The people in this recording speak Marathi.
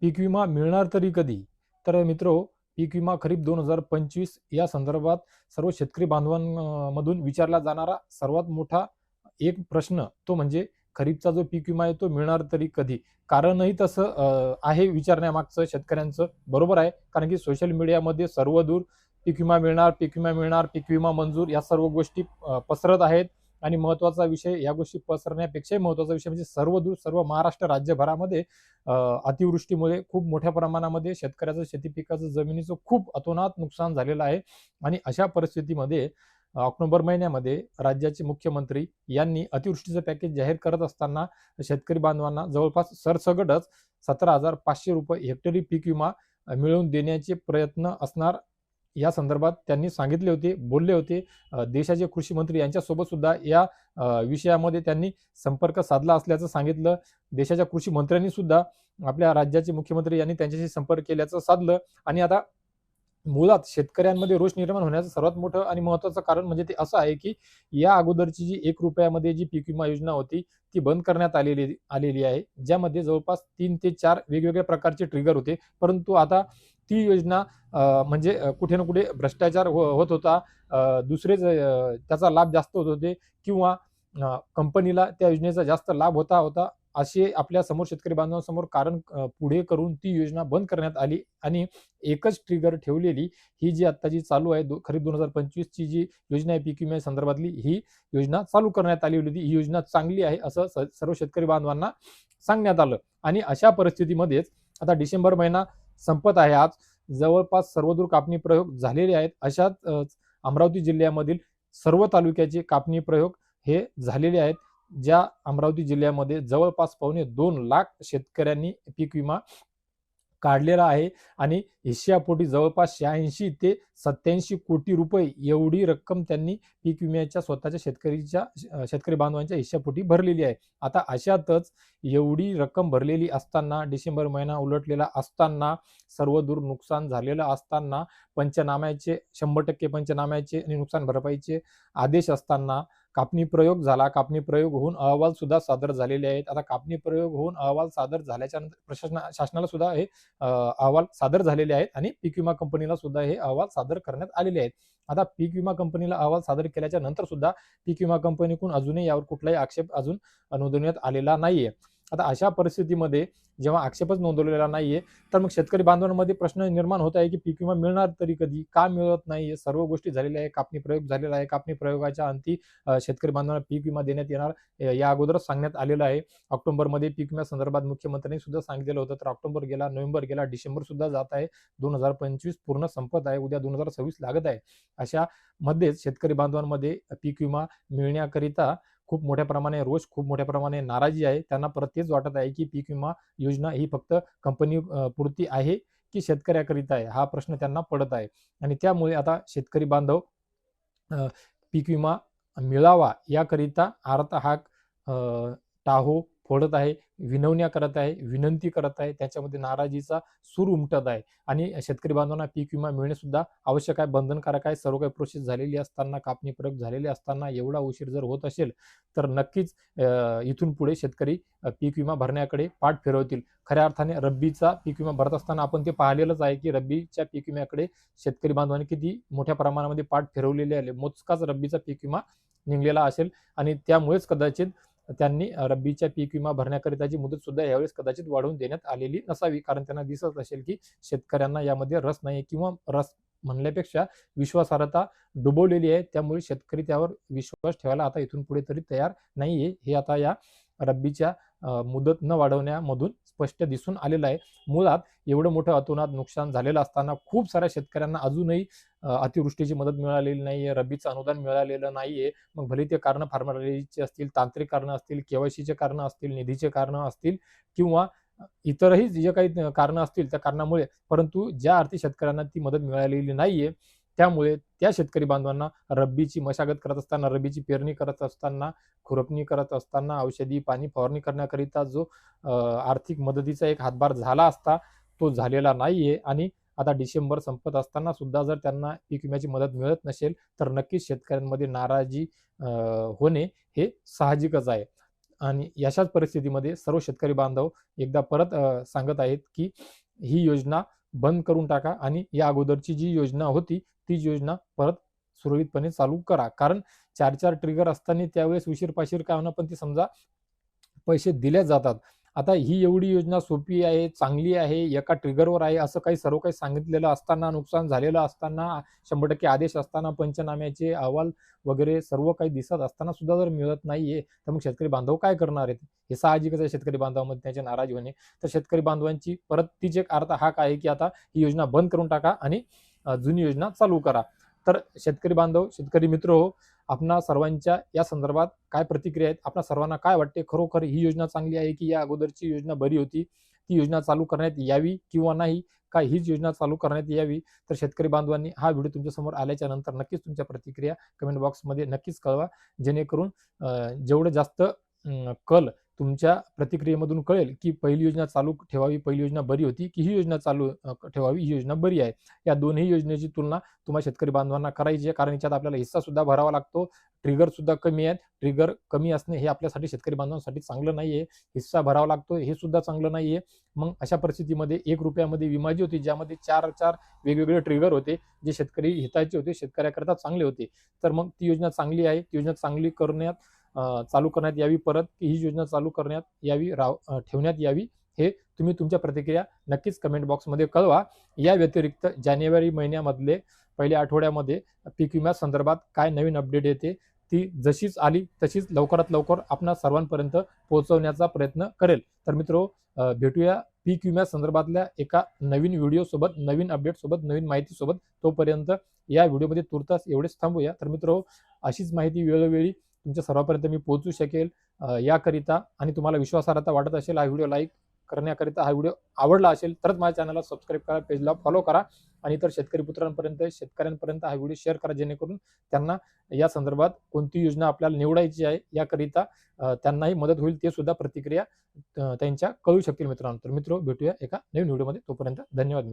पीक विमा मिळणार तरी कधी? तर मित्रो, पीक विमा खरीप 2025 या संदर्भात सर्व शेतकरी बांधवांमधून विचारला जाणारा सर्वात मोठा एक प्रश्न तो म्हणजे खरीपचा जो पीक विमा आहे तो मिळणार तरी कधी? कारणही तसं आहे विचारण्यामागचं शेतकऱ्यांचं. बरोबर आहे. कारण की सोशल मीडियामध्ये सर्वदूर पीक विमा मिळणार, पीक विमा मिळणार, पीक विमा मंजूर या सर्व गोष्टी पसरत आहेत. आणि महत्त्वाचा विषय, या गोष्टी पसरण्यापेक्षाही महत्त्वाचा विषय म्हणजे सर्वदूर सर्व महाराष्ट्र राज्यभरामध्ये अतिवृष्टीमुळे खूप मोठ्या प्रमाणामध्ये शेतकऱ्याचं शेती पिकाचं जमिनीचं खूप अतोनात नुकसान झालेलं आहे. आणि अशा परिस्थितीमध्ये ऑक्टोबर महिन्यामध्ये राज्याचे मुख्यमंत्री यांनी अतिवृष्टीचं पॅकेज जाहीर करत असताना शेतकरी बांधवांना जवळपास सरसगटच 17,500 रुपये हेक्टरी पीक विमा मिळवून देण्याचे प्रयत्न असणार या संदर्भात त्यांनी सांगितले होते, बोलले होते. देशाचे कृषी मंत्री यांच्यासोबत सुद्धा या विषयामध्ये त्यांनी संपर्क साधला असल्याचं सांगितलं. देशाच्या कृषी मंत्र्यांनी सुद्धा आपल्या राज्याचे मुख्यमंत्री यांनी त्यांच्याशी संपर्क केल्याचं साधलं. आणि आता मुळात शेतकऱ्यांमध्ये रोष निर्माण होण्याचं सर्वात मोठं आणि महत्त्वाचं कारण म्हणजे ते असं आहे, की या अगोदरची जी ₹1 जी पीक विमा योजना होती, ती बंद करण्यात आलेली आहे. ज्यामध्ये जवळपास 3 ते 4 वेगवेगळ्या प्रकारचे ट्रिगर होते. परंतु आता ती योजना म्हणजे कुठे ना कुठे भ्रष्टाचार होत होता. दुसरेच त्याचा लाभ जास्त होत होते किंवा कंपनीला त्या योजनेचा जास्त लाभ होता. असे आपल्या समोर शेतकरी बांधवांसमोर कारण पुढे करून ती योजना बंद करण्यात आली आणि एकच ट्रिगर ठेवलेली ही जी आता जी चालू आहे खरीप 2025 ची जी योजना आहे पीक विम्या संदर्भातली, ही योजना चालू करण्यात आली होती. ही योजना चांगली आहे असं सर्व शेतकरी बांधवांना सांगण्यात आलं. आणि अशा परिस्थितीमध्येच आता डिसेंबर महिना संपत आहे. आज जवळपास सर्वदूर कापणी प्रयोग झालेले आहेत. अशाच अमरावती जिल्ह्यामधील सर्व तालुक्याचे कापणी प्रयोग हे झालेले आहेत. ज्या अमरावती जिल्ह्यामध्ये जवळपास 2.25 लाख शेतकऱ्यांनी पीक विमा काढलेला आहे आणि हिश्श्यापोटी जवळपास 86 ते 87 कोटी रुपये एवढी रक्कम त्यांनी पीक विम्याच्या स्वतःच्या शेतकरी बांधवांच्या हिश्श्यापोटी भरलेली आहे. आता अशातच एवढी रक्कम भरलेली असताना, डिसेंबर महिना उलटलेला असताना, सर्वदूर नुकसान झालेलं असताना, पंचनाम्याचे 100% पंचनाम्याचे आणि नुकसान भरपाईचे आदेश असताना, कापणी प्रयोग झाला, कापणी प्रयोग होऊन अहवाल सुद्धा सादर झालेले आहेत. आता कापणी प्रयोग होऊन अहवाल सादर झाल्याच्या नंतर शासनाला सुद्धा हे अहवाल सादर झालेले आहेत आणि पीक विमा कंपनीला सुद्धा हे अहवाल सादर करण्यात आलेले आहेत. आता पीक विमा कंपनीला अहवाल सादर केल्याच्या नंतर सुद्धा पीक विमा कंपनीकडून अजूनही यावर कुठलाही आक्षेप अजून नोंदवण्यात आलेला नाहीये. आता अशा परिस्थितीमध्ये जेव्हा आक्षेपच नोंदवलेला नाहीये, तर मग शेतकरी बांधवांमध्ये प्रश्न निर्माण होत आहे, की पीक विमा मिळणार तरी कधी? का मिळत नाहीये? सर्व गोष्टी झालेल्या आहे. कापणी प्रयोग झालेला आहे. कापणी प्रयोगाच्या अंती शेतकरी बांधवांना पीक विमा देण्यात येणार या अगोदरच सांगण्यात आलेलं आहे. ऑक्टोबरमध्ये पीक विम्या संदर्भात मुख्यमंत्र्यांनी सुद्धा सांगितलेलं होतं. तर ऑक्टोबर गेला, नोव्हेंबर गेला, डिसेंबर सुद्धा जात आहे. 2025 पूर्ण संपत आहे. उद्या 2026 लागत आहे. अशा मध्येच शेतकरी बांधवांमध्ये पीक विमा मिळण्याकरिता खूप मोठ्या प्रमाणे रोष, खूप मोठ्या प्रमाणे नाराजी आहे. त्यांना परत तेच वाटत आहे, की पीक विमा योजना ही फक्त कंपनी पुरती आहे की शेतकऱ्याकरिता आहे? हा प्रश्न त्यांना पडत आहे. आणि त्यामुळे आता शेतकरी बांधव पीक विमा मिळावा याकरिता हाक टाहो फोडत आहे, विनवण्या करत आहे, विनंती करत आहे. त्याच्यामध्ये नाराजीचा सूर उमटत आहे. आणि शेतकरी बांधवांना पीक विमा मिळणे सुद्धा आवश्यक आहे, बंधनकारक आहे. सर्व काही प्रोसेस झालेली असताना, कापणी प्रयोग झालेले असताना एवढा उशीर जर होत असेल, तर नक्कीच इथून पुढे शेतकरी पीक विमा भरण्याकडे पाठ फिरवतील. खऱ्या अर्थाने रब्बीचा पीक विमा भरत असताना आपण ते पाहिलेलंच आहे, की रब्बीच्या पीक विम्याकडे शेतकरी बांधवांनी किती मोठ्या प्रमाणामध्ये पाठ फिरवलेली आहे. मोजकाच रब्बीचा पीक विमा निघलेला असेल आणि त्यामुळेच कदाचित त्यांनी रब्बीच्या पीक विमा भरण्याकरिताची मुदत सुद्धा यावेळेस कदाचित वाढवून देण्यात आलेली नसावी. कारण त्यांना दिसत असेल, की शेतकऱ्यांना यामध्ये रस नाही किंवा रस म्हणल्यापेक्षा विश्वासार्हता डुबवलेली आहे. त्यामुळे शेतकरी त्यावर विश्वास ठेवायला आता इथून पुढे तरी तयार नाहीये. हे आता या रब्बीच्या मुदत न वाढवण्यामधून स्पष्ट दिसून आलेलं आहे. मुळात एवढं मोठं अतोनात नुकसान झालेलं असताना खूप साऱ्या शेतकऱ्यांना अजूनही अतिवृष्टीची मदत मिळालेली नाहीये, रब्बीचं अनुदान मिळालेलं नाहीये. मग भले ते कारणं फार्मर्सची असतील, तांत्रिक कारणं असतील, केवायसीचे कारणं असतील, निधीचे कारणं असतील किंवा इतरही जे काही कारणं असतील त्या कारणामुळे, परंतु ज्या अर्थी शेतकऱ्यांना ती मदत मिळालेली नाहीये, त्यामुळे त्या शेतकरी बांधवांना रब्बीची मशागत करत असताना, रब्बीची पेरणी करत असताना, खुरपणी करत असताना, औषधी पाणी फवारणी करण्याकरिता जो आर्थिक मदतीचा एक हातभार झाला असता, तो झालेला नाहीये. आणि आता डिसेंबर संपत असताना सुद्धा जर त्यांना पीक विम्याची मदत मिळत नसेल, तर नक्कीच शेतकऱ्यांमध्ये नाराजी होणे हे साहजिकच आहे. आणि अशाच परिस्थितीमध्ये सर्व शेतकरी बांधव एकदा परत सांगत आहेत की ही योजना बंद करून टाका आणि या अगोदरची जी योजना होती ती योजना परत सुरळीतपणे चालू करा. कारण 4-4 ट्रिगर असताना त्यावेळेस उशीर पाशीर का होईना पण ती समजा पैसे दिले जातात. आता ही एवढी योजना सोपी आहे, चांगली आहे, एका ट्रिगरवर आहे असं काही सर्व काही सांगितलेलं असताना, नुकसान झालेलं असताना, 100% आदेश असताना, पंचनाम्याचे अहवाल वगैरे सर्व काही दिसत असताना सुद्धा जर मिळत नाहीये, तर मग शेतकरी बांधव काय करणार आहेत? हे साहजिकच आहे शेतकरी बांधवांमध्ये त्याची नाराजी होणे. तर शेतकरी बांधवांची परत तीच एक अर्थ हाक आहे, की आता ही योजना बंद करून टाका आणि जुनी योजना चालू करा. तर शेतकरी बांधव, शेतकरी मित्र हो, आपणा सर्वांच्या या संदर्भात काय प्रतिक्रिया आहेत? आपणा सर्वांना काय वाटते? खरोखर ही योजना चांगली आहे, की या अगोदरची योजना बरी होती? ती योजना चालू करण्यात यावी किंवा नाही? का हीच योजना चालू करण्यात यावी? तर शेतकरी बांधवांनी हा व्हिडिओ तुमच्यासमोर आल्याच्या नंतर नक्कीच तुमच्या प्रतिक्रिया कमेंट बॉक्समध्ये नक्कीच कळवा. जेणेकरून जेवढं जास्त कल तुमच्या प्रतिक्रियेमधून कळेल, की पहिली योजना चालू ठेवावी, पहिली योजना बरी होती, की ही योजना चालू ठेवावी, ही योजना बरी आहे. या दोन्ही योजनेची तुलना तुम्हाला शेतकरी बांधवांना करायची आहे. कारण याच्यात आपल्याला हिस्सा सुद्धा भरावा लागतो. ट्रिगर सुद्धा कमी आहेत. ट्रिगर कमी असणे हे आपल्यासाठी शेतकरी बांधवांसाठी चांगलं नाहीये. हिस्सा भरावा लागतो हे सुद्धा चांगलं नाहीये. मग अशा परिस्थितीमध्ये ₹1 विमा जी होती, ज्यामध्ये 4 वेगवेगळे ट्रिगर होते, जे शेतकरी हिताचे होते, शेतकऱ्याकरता चांगले होते. तर मग ती योजना चांगली आहे. ती योजना चांगली करण्यात चालू करण्यात यावी परत, की ही योजना चालू करण्यात यावी, ठेवण्यात यावी, हे तुम्ही तुमच्या प्रतिक्रिया नक्कीच कमेंट बॉक्समध्ये कळवा. या व्यतिरिक्त जानेवारी महिन्यामधले पहिल्या आठवड्यामध्ये पीक विम्या संदर्भात काय नवीन अपडेट येते, ती जशीच आली तशीच लवकरात लवकर आपणा सर्वांपर्यंत पोहोचवण्याचा प्रयत्न करेल. तर मित्रो, भेटूया पीक विम्या संदर्भातल्या एका नवीन व्हिडिओसोबत, नवीन अपडेटसोबत, नवीन माहितीसोबत. तोपर्यंत या व्हिडिओमध्ये तुर्तास एवढेच थांबूया. तर मित्रो, अशीच माहिती वेळोवेळी तुमच्या सर्वांपर्यंत मी पोहोचू शकेल याकरिता, आणि तुम्हाला विश्वासार्हता वाटत असेल, हा व्हिडिओ लाईक करण्याकरिता, हा व्हिडिओ आवडला असेल तरच माझ्या चॅनलला सबस्क्राईब करा, पेजला फॉलो करा आणि इतर शेतकरी पुत्रांपर्यंत, शेतकऱ्यांपर्यंत हा व्हिडिओ शेअर करा, जेणेकरून त्यांना या संदर्भात कोणती योजना आपल्याला निवडायची आहे याकरिता त्यांनाही मदत होईल. ते सुद्धा प्रतिक्रिया त्यांच्या कळू शकतील मित्रांनो. तर मित्रो, भेटूया एका नवीन व्हिडिओमध्ये. तोपर्यंत धन्यवाद.